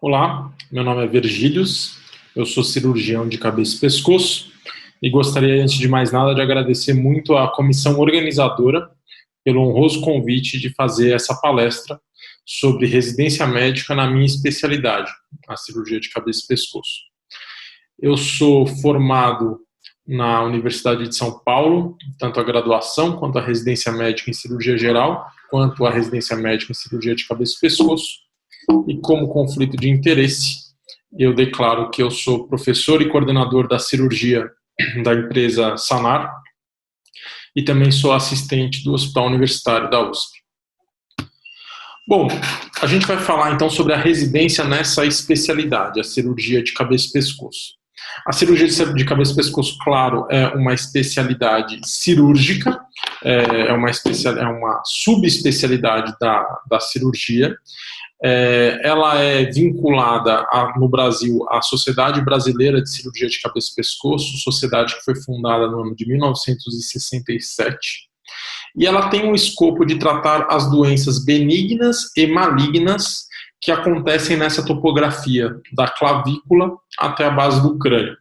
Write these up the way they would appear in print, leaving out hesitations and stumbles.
Olá, meu nome é Virgílios, eu sou cirurgião de cabeça e pescoço e gostaria, antes de mais nada, de agradecer muito à comissão organizadora pelo honroso convite de fazer essa palestra sobre residência médica na minha especialidade, a cirurgia de cabeça e pescoço. Eu sou formado na Universidade de São Paulo, tanto a graduação quanto a residência médica em cirurgia geral, quanto a residência médica em cirurgia de cabeça e pescoço. E como conflito de interesse, eu declaro que eu sou professor e coordenador da cirurgia da empresa Sanar e também sou assistente do Hospital Universitário da USP. Bom, a gente vai falar então sobre a residência nessa especialidade, a cirurgia de cabeça e pescoço. A cirurgia de cabeça e pescoço, claro, é uma especialidade cirúrgica, é uma subespecialidade da cirurgia. Ela é vinculada no Brasil à Sociedade Brasileira de Cirurgia de Cabeça e Pescoço, sociedade que foi fundada no ano de 1967, e ela tem o escopo de tratar as doenças benignas e malignas que acontecem nessa topografia, da clavícula até a base do crânio.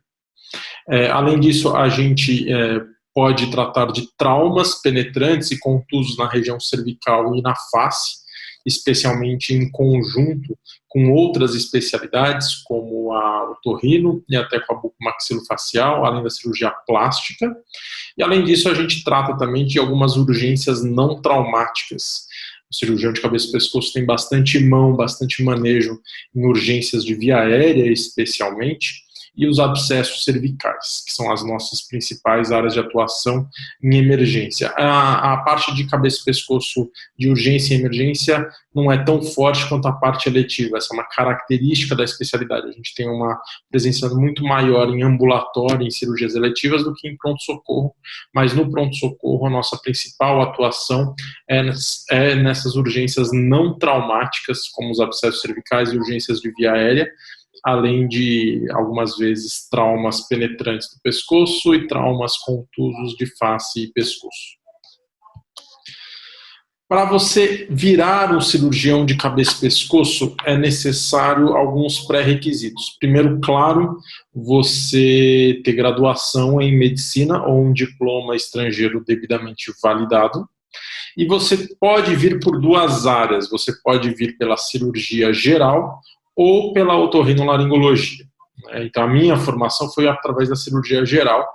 Além disso, a gente pode tratar de traumas penetrantes e contusos na região cervical e na face, especialmente em conjunto com outras especialidades, como a otorrino e até com a bucomaxilofacial, além da cirurgia plástica. E além disso, a gente trata também de algumas urgências não traumáticas. O cirurgião de cabeça e pescoço tem bastante mão, bastante manejo em urgências de via aérea, especialmente, e os abscessos cervicais, que são as nossas principais áreas de atuação em emergência. A parte de cabeça e pescoço de urgência e emergência não é tão forte quanto a parte eletiva, essa é uma característica da especialidade. A gente tem uma presença muito maior em ambulatório, em cirurgias eletivas, do que em pronto-socorro, mas no pronto-socorro a nossa principal atuação é nessas urgências não traumáticas, como os abscessos cervicais e urgências de via aérea, além de, algumas vezes, traumas penetrantes do pescoço e traumas contusos de face e pescoço. Para você virar um cirurgião de cabeça e pescoço, é necessário alguns pré-requisitos. Primeiro, claro, você ter graduação em medicina ou um diploma estrangeiro devidamente validado. E você pode vir por duas áreas. Você pode vir pela cirurgia geral ou pela otorrinolaringologia. Então, a minha formação foi através da cirurgia geral.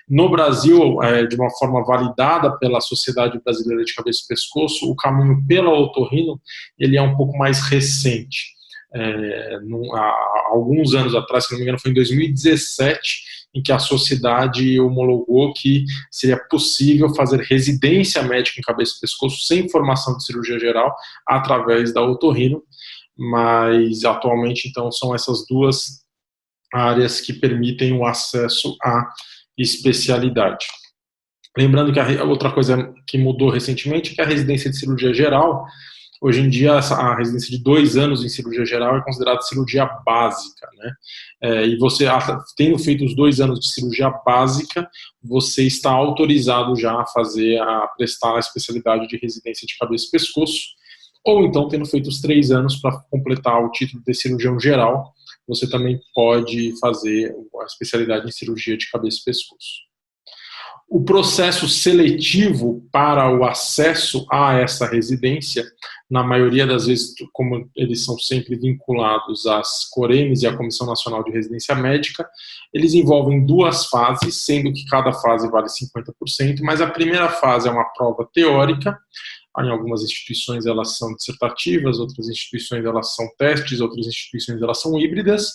No Brasil, de uma forma validada pela Sociedade Brasileira de Cabeça e Pescoço, o caminho pela otorrino, ele é um pouco mais recente. Há alguns anos atrás, se não me engano, foi em 2017, em que a sociedade homologou que seria possível fazer residência médica em cabeça e pescoço sem formação de cirurgia geral através da otorrino. Mas atualmente, então, são essas duas áreas que permitem o acesso à especialidade. Lembrando que a outra coisa que mudou recentemente é que a residência de cirurgia geral, hoje em dia, a residência de 2 anos em cirurgia geral é considerada cirurgia básica, né? E você, tendo feito os 2 anos de cirurgia básica, você está autorizado já a prestar a especialidade de residência de cabeça e pescoço, ou então, tendo feito os 3 anos para completar o título de cirurgião geral, você também pode fazer a especialidade em cirurgia de cabeça e pescoço. O processo seletivo para o acesso a essa residência, na maioria das vezes, como eles são sempre vinculados às COREMES e à Comissão Nacional de Residência Médica, eles envolvem 2 fases, sendo que cada fase vale 50%, mas a primeira fase é uma prova teórica. Em algumas instituições elas são dissertativas, outras instituições elas são testes, outras instituições elas são híbridas,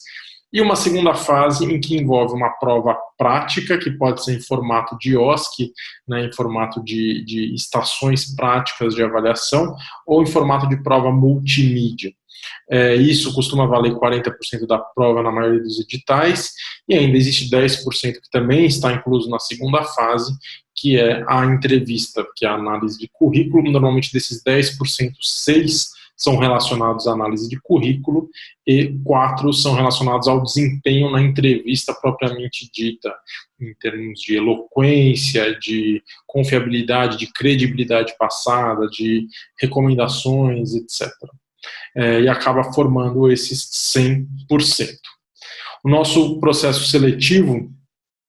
e uma segunda fase em que envolve uma prova prática, que pode ser em formato de OSCE, né, em formato de estações práticas de avaliação, ou em formato de prova multimídia. Isso costuma valer 40% da prova na maioria dos editais, e ainda existe 10% que também está incluso na segunda fase, que é a entrevista, que é a análise de currículo. Normalmente desses 10%, 6 são relacionados à análise de currículo e 4 são relacionados ao desempenho na entrevista propriamente dita, em termos de eloquência, de confiabilidade, de credibilidade passada, de recomendações, etc. e acaba formando esses 100%. O nosso processo seletivo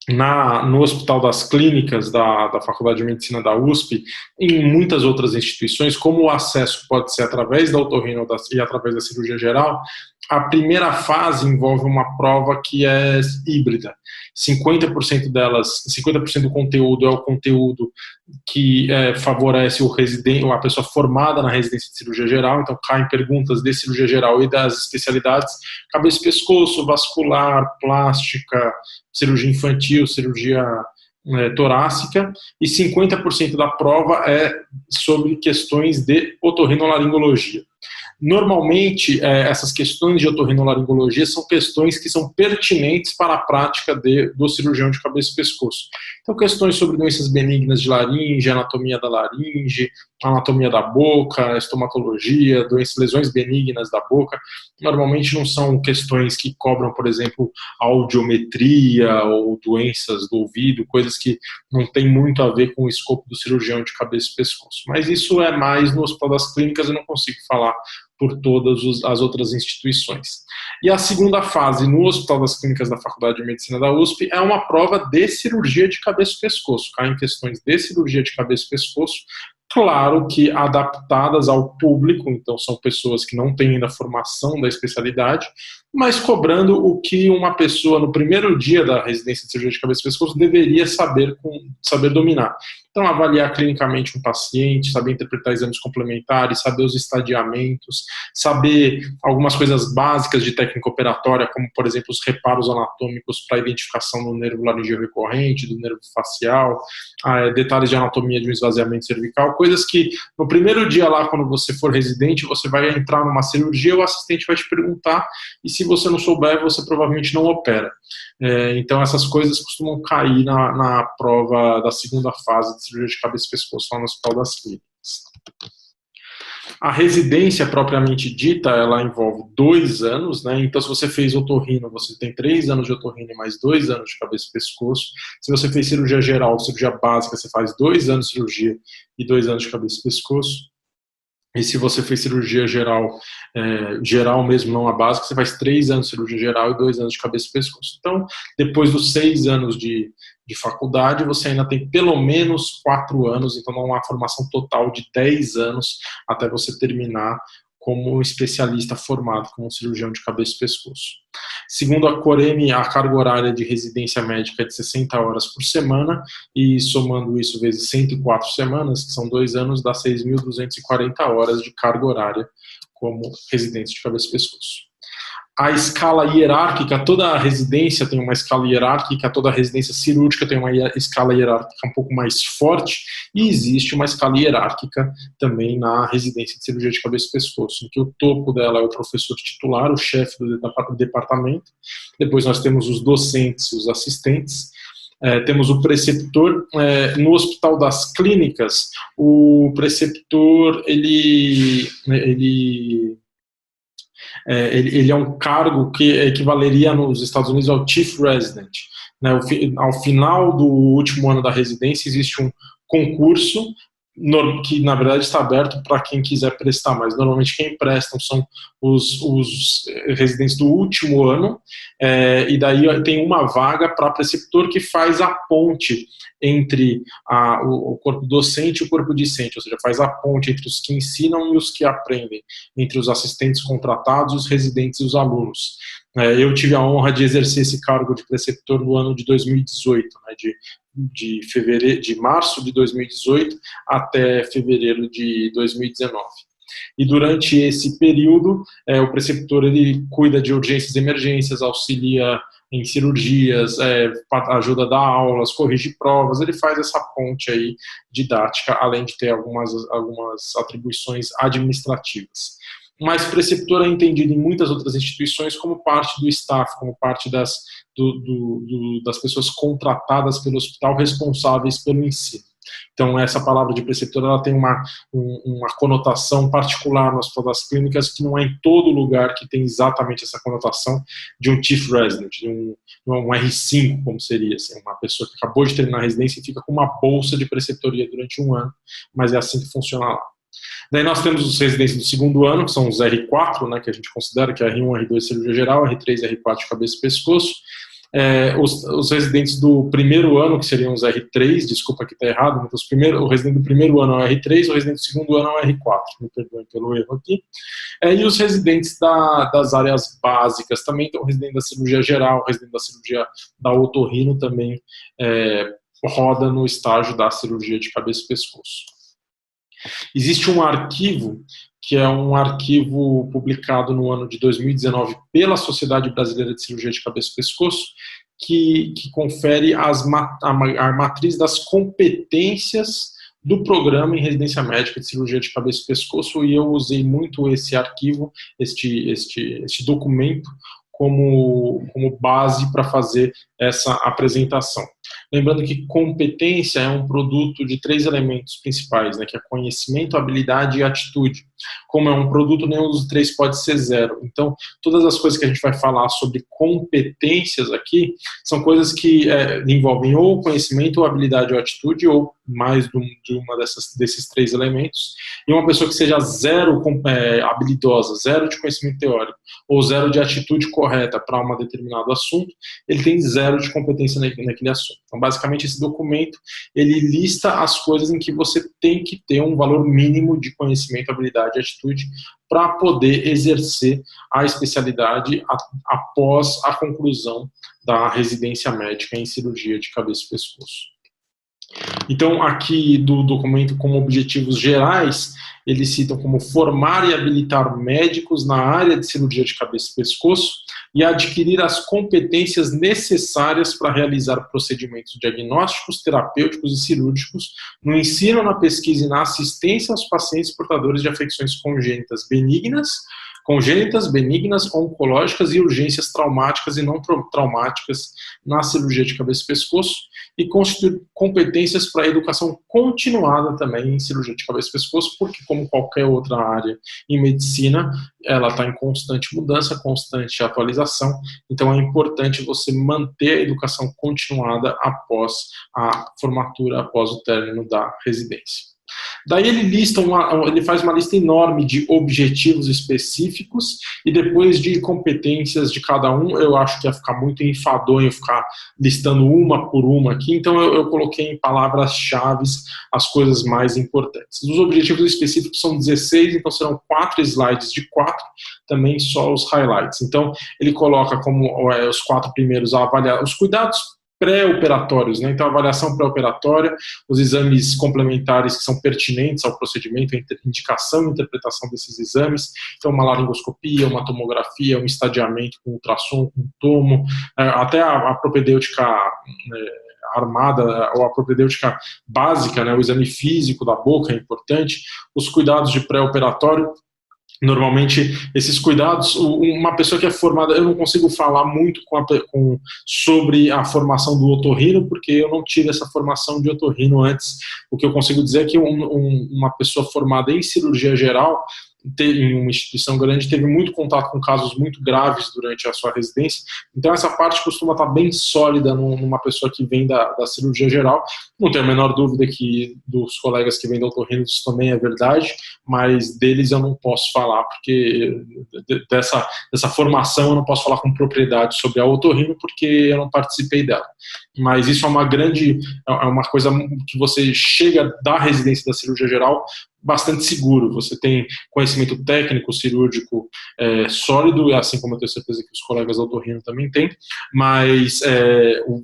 no Hospital das Clínicas da Faculdade de Medicina da USP, em muitas outras instituições, como o acesso pode ser através da otorrino e através da cirurgia geral, a primeira fase envolve uma prova que é híbrida. 50% do conteúdo é o conteúdo que favorece a pessoa formada na residência de cirurgia geral, então caem perguntas de cirurgia geral e das especialidades, cabeça e pescoço, vascular, plástica, cirurgia infantil, cirurgia torácica, e 50% da prova é sobre questões de otorrinolaringologia. Normalmente, essas questões de otorrinolaringologia são questões que são pertinentes para a prática do cirurgião de cabeça e pescoço. Então, questões sobre doenças benignas de laringe, anatomia da laringe, anatomia da boca, estomatologia, lesões benignas da boca, normalmente não são questões que cobram, por exemplo, audiometria ou doenças do ouvido, coisas que não tem muito a ver com o escopo do cirurgião de cabeça e pescoço. Mas isso é mais no Hospital das Clínicas, eu não consigo falar por todas as outras instituições. E a segunda fase no Hospital das Clínicas da Faculdade de Medicina da USP é uma prova de cirurgia de cabeça e pescoço, caem questões de cirurgia de cabeça e pescoço, claro que adaptadas ao público, então são pessoas que não têm ainda formação da especialidade, mas cobrando o que uma pessoa no primeiro dia da residência de cirurgia de cabeça e pescoço deveria saber dominar. Então, avaliar clinicamente um paciente, saber interpretar exames complementares, saber os estadiamentos, saber algumas coisas básicas de técnica operatória, como, por exemplo, os reparos anatômicos para identificação do nervo laringeu recorrente, do nervo facial, detalhes de anatomia de um esvaziamento cervical, coisas que no primeiro dia lá, quando você for residente, você vai entrar numa cirurgia, o assistente vai te perguntar, e se você não souber, você provavelmente não opera. Então, essas coisas costumam cair na prova da segunda fase de cirurgia de cabeça e pescoço lá no Hospital das Clínicas. A residência propriamente dita, ela envolve 2 anos, né? Então, se você fez otorrino, você tem 3 anos de otorrino e mais 2 anos de cabeça e pescoço. Se você fez cirurgia geral, cirurgia básica, você faz 2 anos de cirurgia e 2 anos de cabeça e pescoço. E se você fez cirurgia geral, geral mesmo, não a básica, você faz 3 anos de cirurgia geral e 2 anos de cabeça e pescoço. Então, depois dos 6 anos de faculdade, você ainda tem pelo menos 4 anos, então dá uma formação total de 10 anos até você terminar como especialista formado como cirurgião de cabeça e pescoço. Segundo a Coreme, a carga horária de residência médica é de 60 horas por semana, e somando isso vezes 104 semanas, que são 2 anos, dá 6.240 horas de carga horária como residente de cabeça e pescoço. A escala hierárquica, toda residência tem uma escala hierárquica, toda residência cirúrgica tem uma escala hierárquica um pouco mais forte, e existe uma escala hierárquica também na residência de cirurgia de cabeça e pescoço, em que o topo dela é o professor titular, o chefe do departamento, depois nós temos os docentes e os assistentes, temos o preceptor. No Hospital das Clínicas, o preceptor, ele é um cargo que equivaleria nos Estados Unidos ao Chief Resident. Né? Ao final do último ano da residência, existe um concurso que, na verdade, está aberto para quem quiser prestar, mas normalmente quem prestam são os residentes do último ano, e daí tem uma vaga para preceptor que faz a ponte entre o corpo docente e o corpo discente, ou seja, faz a ponte entre os que ensinam e os que aprendem, entre os assistentes contratados, os residentes e os alunos. Eu tive a honra de exercer esse cargo de preceptor no ano de 2018, né, de março de 2018 até fevereiro de 2019. E durante esse período, o preceptor ele cuida de urgências e emergências, auxilia em cirurgias, ajuda a dar aulas, corrige provas, ele faz essa ponte aí didática, além de ter algumas atribuições administrativas. Mas preceptor é entendido em muitas outras instituições como parte do staff, como parte das pessoas contratadas pelo hospital responsáveis pelo ensino. Então, essa palavra de preceptor ela tem uma conotação particular no Hospital das Clínicas, que não é em todo lugar que tem exatamente essa conotação de um Chief Resident, de um R5, como seria, assim, uma pessoa que acabou de terminar a residência e fica com uma bolsa de preceptoria durante 1 ano, mas é assim que funciona lá. Daí nós temos os residentes do segundo ano, que são os R4, né, que a gente considera que é R1, R2 cirurgia geral, R3 e R4 de cabeça e pescoço. Os residentes do primeiro ano, que seriam os R3, desculpa que está errado, mas o residente do primeiro ano é o R3, o residente do segundo ano é o R4, me perdoem pelo erro aqui. E os residentes das áreas básicas também, então o residente da cirurgia geral, o residente da cirurgia da otorrino também roda no estágio da cirurgia de cabeça e pescoço. Existe um arquivo, que é um arquivo publicado no ano de 2019 pela Sociedade Brasileira de Cirurgia de Cabeça e Pescoço, que confere a matriz das competências do programa em residência médica de cirurgia de cabeça e pescoço, e eu usei muito esse arquivo, este documento, como base para fazer essa apresentação. Lembrando que competência é um produto de 3 elementos principais, né, que é conhecimento, habilidade e atitude. Como é um produto, nenhum dos 3 pode ser 0. Então, todas as coisas que a gente vai falar sobre competências aqui são coisas que envolvem ou conhecimento, ou habilidade ou atitude, ou mais de uma desses 3 elementos. E uma pessoa que seja 0 habilidosa, 0 de conhecimento teórico, ou 0 de atitude correta para um determinado assunto, ele tem 0 de competência naquele assunto. Então, basicamente, esse documento, ele lista as coisas em que você tem que ter um valor mínimo de conhecimento, habilidade e atitude para poder exercer a especialidade após a conclusão da residência médica em cirurgia de cabeça e pescoço. Então, aqui do documento, como objetivos gerais, eles citam como formar e habilitar médicos na área de cirurgia de cabeça e pescoço e adquirir as competências necessárias para realizar procedimentos diagnósticos, terapêuticos e cirúrgicos no ensino, na pesquisa e na assistência aos pacientes portadores de afecções congênitas benignas, oncológicas e urgências traumáticas e não traumáticas na cirurgia de cabeça e pescoço, e constituir competências para a educação continuada também em cirurgia de cabeça e pescoço, porque, como qualquer outra área em medicina, ela está em constante mudança, constante atualização, então é importante você manter a educação continuada após a formatura, após o término da residência. Daí ele faz uma lista enorme de objetivos específicos e depois de competências de cada um, eu acho que ia ficar muito enfadonho ficar listando uma por uma aqui, então eu coloquei em palavras-chave as coisas mais importantes. Os objetivos específicos são 16, então serão 4 slides de 4, também só os highlights. Então ele coloca como os 4 primeiros a avaliar os cuidados pré-operatórios, né? Então, a avaliação pré-operatória, os exames complementares que são pertinentes ao procedimento, a indicação e interpretação desses exames, então uma laringoscopia, uma tomografia, um estadiamento com ultrassom, com tomo, até a propedêutica armada, ou a propedêutica básica, né? O exame físico da boca é importante, os cuidados de pré-operatório. Normalmente, esses cuidados, uma pessoa que é formada, eu não consigo falar muito sobre a formação do otorrino, porque eu não tive essa formação de otorrino antes. O que eu consigo dizer é que uma pessoa formada em cirurgia geral, em uma instituição grande, teve muito contato com casos muito graves durante a sua residência, então essa parte costuma estar bem sólida numa pessoa que vem da cirurgia geral. Não tenho a menor dúvida que dos colegas que vêm da otorrino isso também é verdade, mas deles eu não posso falar, porque dessa formação eu não posso falar com propriedade sobre a otorrino, porque eu não participei dela. Mas isso é uma coisa que você chega da residência da cirurgia geral bastante seguro, você tem conhecimento técnico, cirúrgico sólido, assim como eu tenho certeza que os colegas da otorrino também têm, mas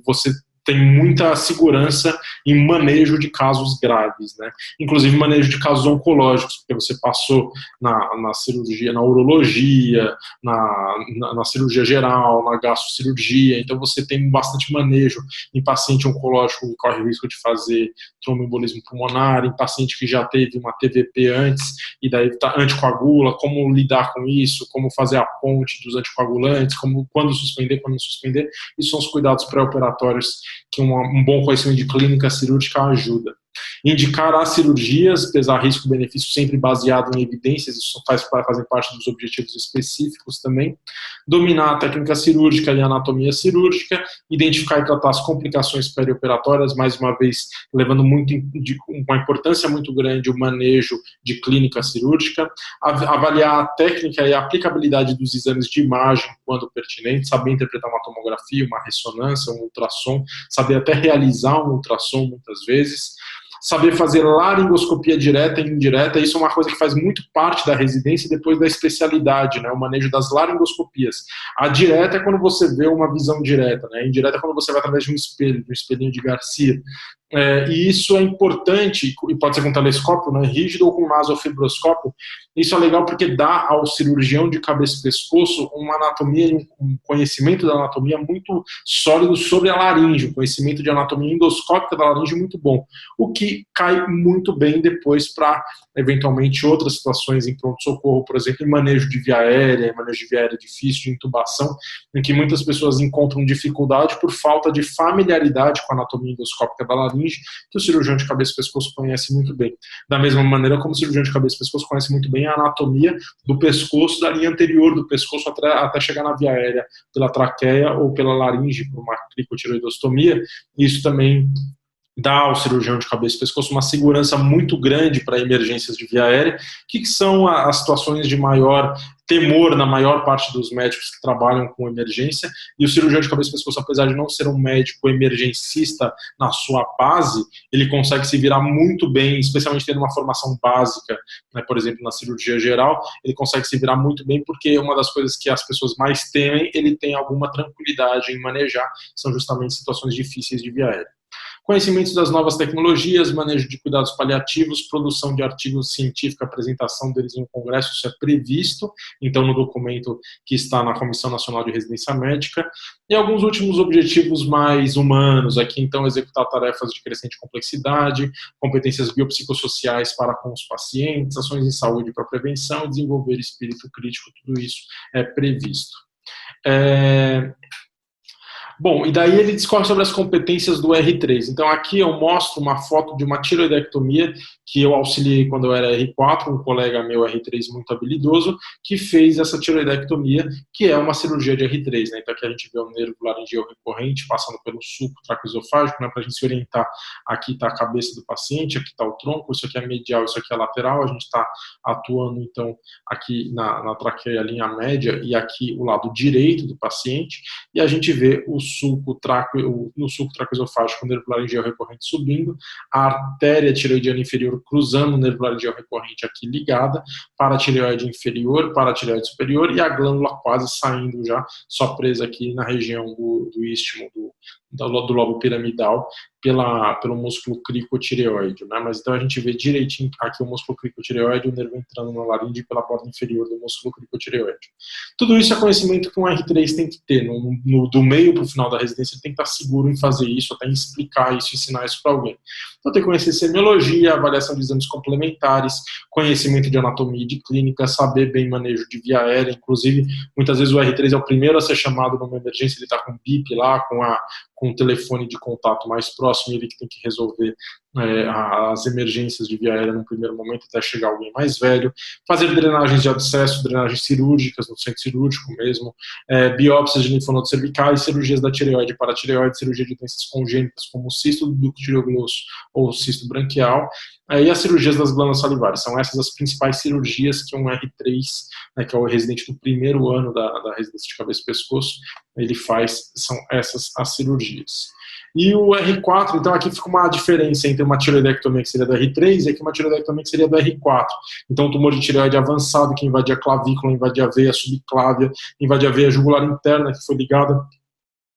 você tem muita segurança em manejo de casos graves, né? Inclusive manejo de casos oncológicos, porque você passou na cirurgia, na urologia, na cirurgia geral, na gastrocirurgia, então você tem bastante manejo em paciente oncológico que corre o risco de fazer tromboembolismo pulmonar, em paciente que já teve uma TVP antes e daí anticoagula, como lidar com isso, como fazer a ponte dos anticoagulantes, quando suspender, quando não suspender. Isso são os cuidados pré-operatórios que um bom conhecimento de clínica cirúrgica ajuda. Indicar as cirurgias, pesar risco-benefício sempre baseado em evidências, isso fazem parte dos objetivos específicos também. Dominar a técnica cirúrgica e a anatomia cirúrgica, identificar e tratar as complicações perioperatórias, mais uma vez, levando uma importância muito grande o manejo de clínica cirúrgica, avaliar a técnica e a aplicabilidade dos exames de imagem quando pertinente, saber interpretar uma tomografia, uma ressonância, um ultrassom, saber até realizar um ultrassom muitas vezes, saber fazer laringoscopia direta e indireta, isso é uma coisa que faz muito parte da residência e depois da especialidade, né, o manejo das laringoscopias. A direta é quando você vê uma visão direta, né, a indireta é quando você vai através de um espelho, de um espelhinho de Garcia. E isso é importante, e pode ser com telescópio, né, rígido ou com nasofibroscópio. Isso é legal porque dá ao cirurgião de cabeça e pescoço uma anatomia, um conhecimento da anatomia muito sólido sobre a laringe, um conhecimento de anatomia endoscópica da laringe muito bom, o que cai muito bem depois para, eventualmente, outras situações em pronto-socorro, por exemplo, em manejo de via aérea difícil, de intubação, em que muitas pessoas encontram dificuldade por falta de familiaridade com a anatomia endoscópica da laringe, que o cirurgião de cabeça e pescoço conhece muito bem. Da mesma maneira como o cirurgião de cabeça e pescoço conhece muito bem a anatomia do pescoço, da linha anterior do pescoço até chegar na via aérea, pela traqueia ou pela laringe, por uma cricotireoidostomia. Isso também dá ao cirurgião de cabeça e pescoço uma segurança muito grande para emergências de via aérea, que são as situações de maior temor na maior parte dos médicos que trabalham com emergência, e o cirurgião de cabeça e pescoço, apesar de não ser um médico emergencista na sua base, ele consegue se virar muito bem, especialmente tendo uma formação básica, né, por exemplo, na cirurgia geral, ele consegue se virar muito bem porque uma das coisas que as pessoas mais temem, ele tem alguma tranquilidade em manejar, são justamente situações difíceis de via aérea. Conhecimentos das novas tecnologias, manejo de cuidados paliativos, produção de artigos científicos, apresentação deles no Congresso, isso é previsto, então, no documento que está na Comissão Nacional de Residência Médica, e alguns últimos objetivos mais humanos, aqui, então, executar tarefas de crescente complexidade, competências biopsicossociais para com os pacientes, ações em saúde para prevenção e desenvolver espírito crítico, tudo isso é previsto. Bom, e daí ele discorre sobre as competências do R3. Então aqui eu mostro uma foto de uma tiroidectomia que eu auxiliei quando eu era R4, um colega meu R3 muito habilidoso, que fez essa tiroidectomia, que é uma cirurgia de R3, né? Então aqui a gente vê o nervo laringeal recorrente passando pelo sulco traqueoesofágico, né? Para a gente se orientar, aqui está a cabeça do paciente, aqui está o tronco, isso aqui é medial, isso aqui é lateral, a gente está atuando então aqui na traqueia, linha média, e aqui o lado direito do paciente, e a gente vê no sulco traqueoesofágico, o nervo laringeal recorrente subindo, a artéria tiroidiana inferior cruzando o nervo laringeal recorrente aqui ligada, para a tireoide inferior, para a tireoide superior, e a glândula quase saindo já, só presa aqui na região do istmo, do lobo piramidal, pelo músculo cricotireoide, né? Mas então a gente vê direitinho aqui o músculo cricotireoide, o nervo entrando na laringe pela borda inferior do músculo cricotireoide. Tudo isso é conhecimento que um R3 tem que ter, do meio para o final da residência, ele tem que estar seguro em fazer isso, até em explicar isso, ensinar isso para alguém. Então tem que conhecer semiologia, avaliação de exames complementares, conhecimento de anatomia e de clínica, saber bem manejo de via aérea, inclusive muitas vezes o R3 é o primeiro a ser chamado numa emergência, ele está com o BIP lá, com o telefone de contato mais próximo, ele que tem que resolver as emergências de via aérea no primeiro momento até chegar alguém mais velho, fazer drenagens de abscesso, drenagens cirúrgicas no centro cirúrgico mesmo, biópsias de linfonodos cervicais, cirurgias da tireoide e paratireoide, cirurgia de doenças congênitas como o cisto do ducto tireoglosso ou o cisto branquial, e as cirurgias das glândulas salivares. São essas as principais cirurgias que um R3, né, que é o residente do primeiro ano da residência de cabeça e pescoço, ele faz, são essas as cirurgias. E o R4, então aqui fica uma diferença entre uma tireoidectomia que seria do R3 e aqui uma tireoidectomia que seria do R4. Então o tumor de tireoide avançado que invade a clavícula, invade a veia subclávia, invade a veia jugular interna que foi ligada.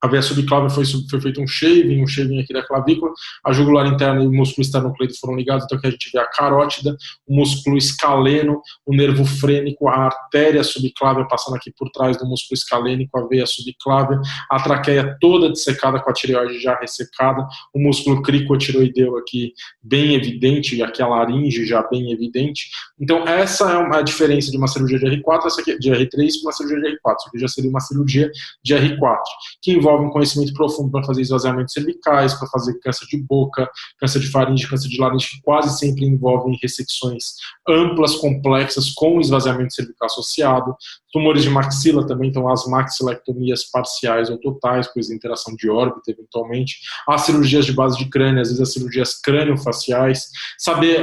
A veia subclávia foi feito um shaving aqui da clavícula, a jugular interna e o músculo esternocleido foram ligados, então aqui a gente vê a carótida, o músculo escaleno, o nervo frênico, a artéria subclávia passando aqui por trás do músculo escalênico, a veia subclávia, a traqueia toda dissecada com a tireoide já ressecada, o músculo cricotiroideu aqui bem evidente, e aqui a laringe já bem evidente. Então essa é a diferença de uma cirurgia de R4, essa aqui de R3 para uma cirurgia de R4, isso aqui já seria uma cirurgia de R4, que envolve envolve um conhecimento profundo para fazer esvaziamentos cervicais, para fazer câncer de boca, câncer de faringe, câncer de laringe, que quase sempre envolvem ressecções amplas, complexas, com esvaziamento cervical associado. Tumores de maxila também, então as maxilectomias parciais ou totais, pois interação de órbita, eventualmente. As cirurgias de base de crânio, às vezes as cirurgias crâniofaciais. Saber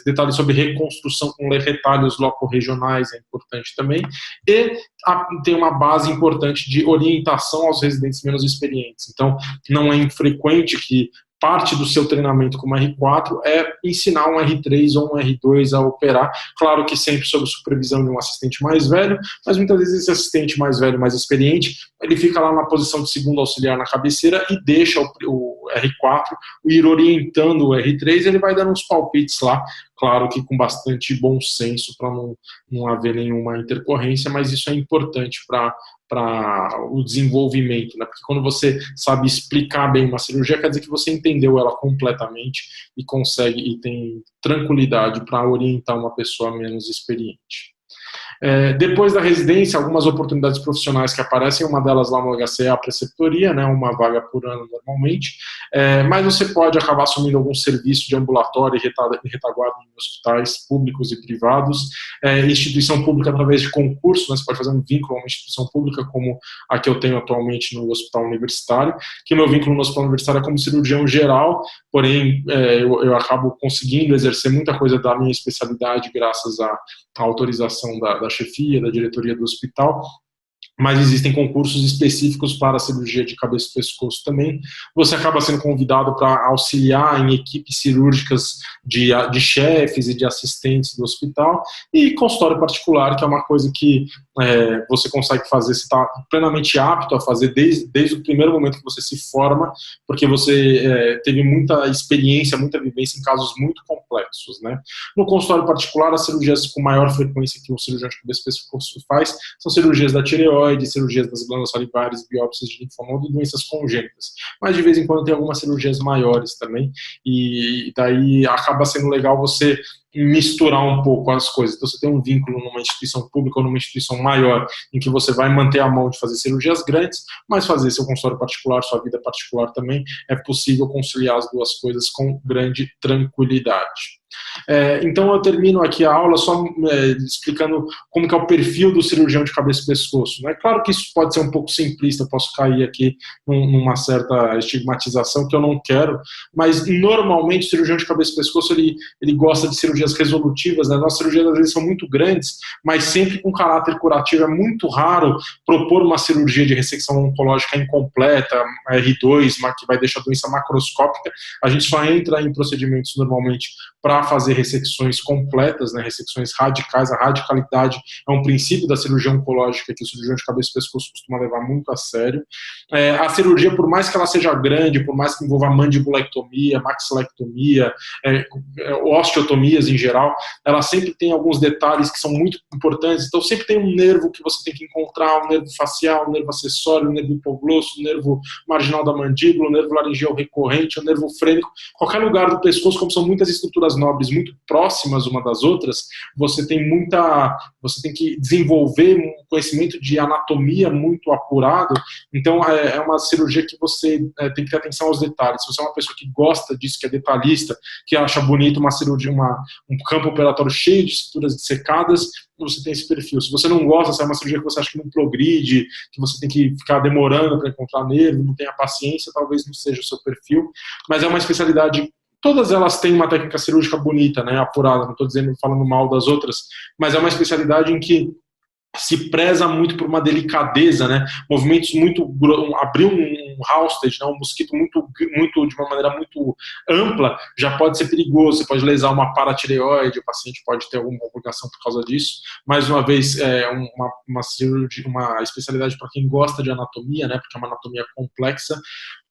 detalhes sobre reconstrução com retalhos locorregionais é importante também. E tem uma base importante de orientação aos residentes menos experientes. Então, não é infrequente que parte do seu treinamento como R4 é ensinar um R3 ou um R2 a operar, claro que sempre sob supervisão de um assistente mais velho, mas muitas vezes esse assistente mais velho, mais experiente, ele fica lá na posição de segundo auxiliar na cabeceira e deixa o R4 ir orientando o R3, ele vai dando uns palpites lá, claro que com bastante bom senso para não haver nenhuma intercorrência, mas isso é importante para o desenvolvimento, né? Porque quando você sabe explicar bem uma cirurgia, quer dizer que você entendeu ela completamente e consegue e tem tranquilidade para orientar uma pessoa menos experiente. Depois da residência, algumas oportunidades profissionais que aparecem, uma delas lá no HC é a preceptoria, né, uma vaga por ano normalmente, mas você pode acabar assumindo algum serviço de ambulatório e retaguarda em hospitais públicos e privados, instituição pública através de concurso, né, você pode fazer um vínculo a uma instituição pública como a que eu tenho atualmente no hospital universitário, que o meu vínculo no hospital universitário é como cirurgião geral, porém eu acabo conseguindo exercer muita coisa da minha especialidade graças à autorização da chefia, da diretoria do hospital, mas existem concursos específicos para a cirurgia de cabeça e pescoço também. Você acaba sendo convidado para auxiliar em equipes cirúrgicas de chefes e de assistentes do hospital, e consultório particular, que é uma coisa que você consegue fazer, você está plenamente apto a fazer desde o primeiro momento que você se forma, porque você teve muita experiência, muita vivência em casos muito complexos, né? No consultório particular, as cirurgias com maior frequência que um cirurgião de cabeça e pescoço faz são cirurgias da tireoide, cirurgias das glândulas salivares, biópsias de linfonodo e doenças congênitas. Mas de vez em quando tem algumas cirurgias maiores também, e daí acaba sendo legal você misturar um pouco as coisas. Então você tem um vínculo numa instituição pública ou numa instituição maior, em que você vai manter a mão de fazer cirurgias grandes, mas fazer seu consultório particular, sua vida particular também, é possível conciliar as duas coisas com grande tranquilidade. Então eu termino aqui a aula só explicando como que é o perfil do cirurgião de cabeça e pescoço. É claro que isso pode ser um pouco simplista, eu posso cair aqui numa certa estigmatização que eu não quero, mas normalmente o cirurgião de cabeça e pescoço ele gosta de cirurgias resolutivas, né? Nossas cirurgias às vezes são muito grandes, mas sempre com caráter curativo. É muito raro propor uma cirurgia de ressecção oncológica incompleta, R2, que vai deixar a doença macroscópica. A gente só entra em procedimentos normalmente para fazer ressecções completas, né, ressecções radicais. A radicalidade é um princípio da cirurgia oncológica que o cirurgião de cabeça e pescoço costuma levar muito a sério. A cirurgia, por mais que ela seja grande, por mais que envolva mandibulectomia, maxilectomia, osteotomias em geral, ela sempre tem alguns detalhes que são muito importantes. Então sempre tem um nervo que você tem que encontrar, um nervo facial, um nervo acessório, um nervo hipoglosso, um nervo marginal da mandíbula, um nervo laringeal recorrente, um nervo frênico. Qualquer lugar do pescoço, como são muitas estruturas nobres muito próximas uma das outras, você tem que desenvolver um conhecimento de anatomia muito apurado. Então é uma cirurgia que você tem que ter atenção aos detalhes. Se você é uma pessoa que gosta disso, que é detalhista, que acha bonito uma cirurgia, um campo operatório cheio de estruturas dissecadas, você tem esse perfil. Se você não gosta, se é uma cirurgia que você acha que não progride, que você tem que ficar demorando para encontrar nervo, não tem a paciência, talvez não seja o seu perfil, mas é uma especialidade. Todas elas têm uma técnica cirúrgica bonita, né, apurada, não estou falando mal das outras, mas é uma especialidade em que se preza muito por uma delicadeza, né, movimentos muito, abrir um houstage, né, um mosquito muito, de uma maneira muito ampla, já pode ser perigoso, você pode lesar uma paratireoide, o paciente pode ter alguma complicação por causa disso. Mais uma vez, uma especialidade para quem gosta de anatomia, né, porque é uma anatomia complexa,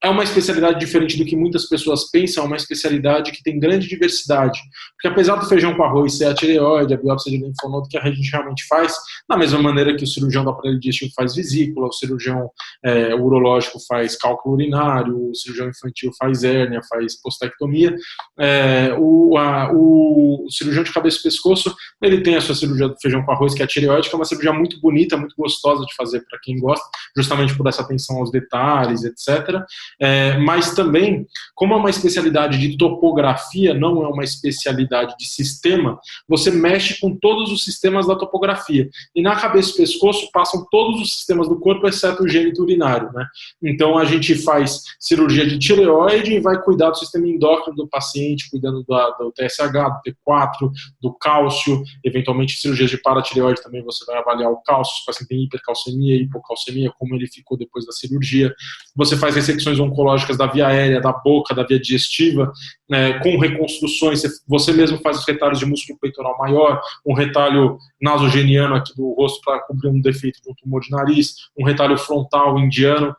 É uma especialidade diferente do que muitas pessoas pensam, é uma especialidade que tem grande diversidade. Porque apesar do feijão com arroz ser a tireoide, a biópsia de linfonodo que a gente realmente faz, da mesma maneira que o cirurgião do aparelho digestivo faz vesícula, o cirurgião urológico faz cálculo urinário, o cirurgião infantil faz hérnia, faz postectomia, o cirurgião de cabeça e pescoço, ele tem a sua cirurgia do feijão com arroz, que é a tireoide, que é uma cirurgia muito bonita, muito gostosa de fazer para quem gosta, justamente por essa atenção aos detalhes, etc. Mas também, como é uma especialidade de topografia, não é uma especialidade de sistema, você mexe com todos os sistemas da topografia. E na cabeça e pescoço passam todos os sistemas do corpo, exceto o gênito urinário, né? Então a gente faz cirurgia de tireoide e vai cuidar do sistema endócrino do paciente, cuidando do TSH, do T4, do cálcio, eventualmente cirurgias de paratireoide também você vai avaliar o cálcio, se o paciente tem hipercalcemia, hipocalcemia, como ele ficou depois da cirurgia. Você faz ressecções oncológicas da via aérea, da boca, da via digestiva, com reconstruções, você mesmo faz os retalhos de músculo peitoral maior, um retalho nasogeniano aqui do rosto para cobrir um defeito de um tumor de nariz, um retalho frontal indiano.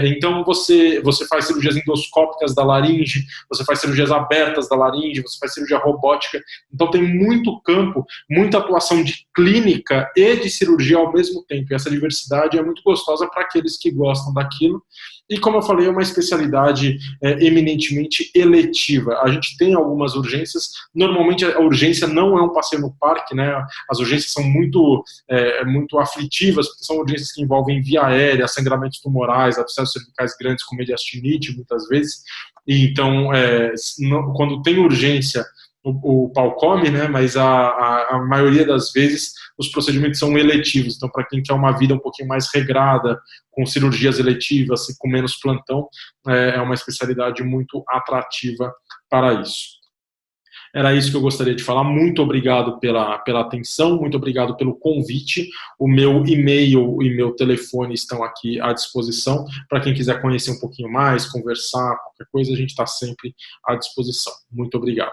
Então você faz cirurgias endoscópicas da laringe, você faz cirurgias abertas da laringe, você faz cirurgia robótica. Então tem muito campo, muita atuação de clínica e de cirurgia ao mesmo tempo. E essa diversidade é muito gostosa para aqueles que gostam daquilo. E como eu falei, é uma especialidade eminentemente eletiva. A gente tem algumas urgências, normalmente a urgência não é um passeio no parque, né? As urgências são muito aflitivas, porque são urgências que envolvem via aérea, sangramentos tumorais, abscessos cervicais grandes com mediastinite, muitas vezes. E então, quando tem urgência, o pau come, né? Mas a maioria das vezes os procedimentos são eletivos. Então, para quem quer uma vida um pouquinho mais regrada, com cirurgias eletivas, com menos plantão, é uma especialidade muito atrativa para isso. Era isso que eu gostaria de falar. Muito obrigado pela atenção, muito obrigado pelo convite. O meu e-mail e meu telefone estão aqui à disposição. Para quem quiser conhecer um pouquinho mais, conversar, qualquer coisa, a gente está sempre à disposição. Muito obrigado.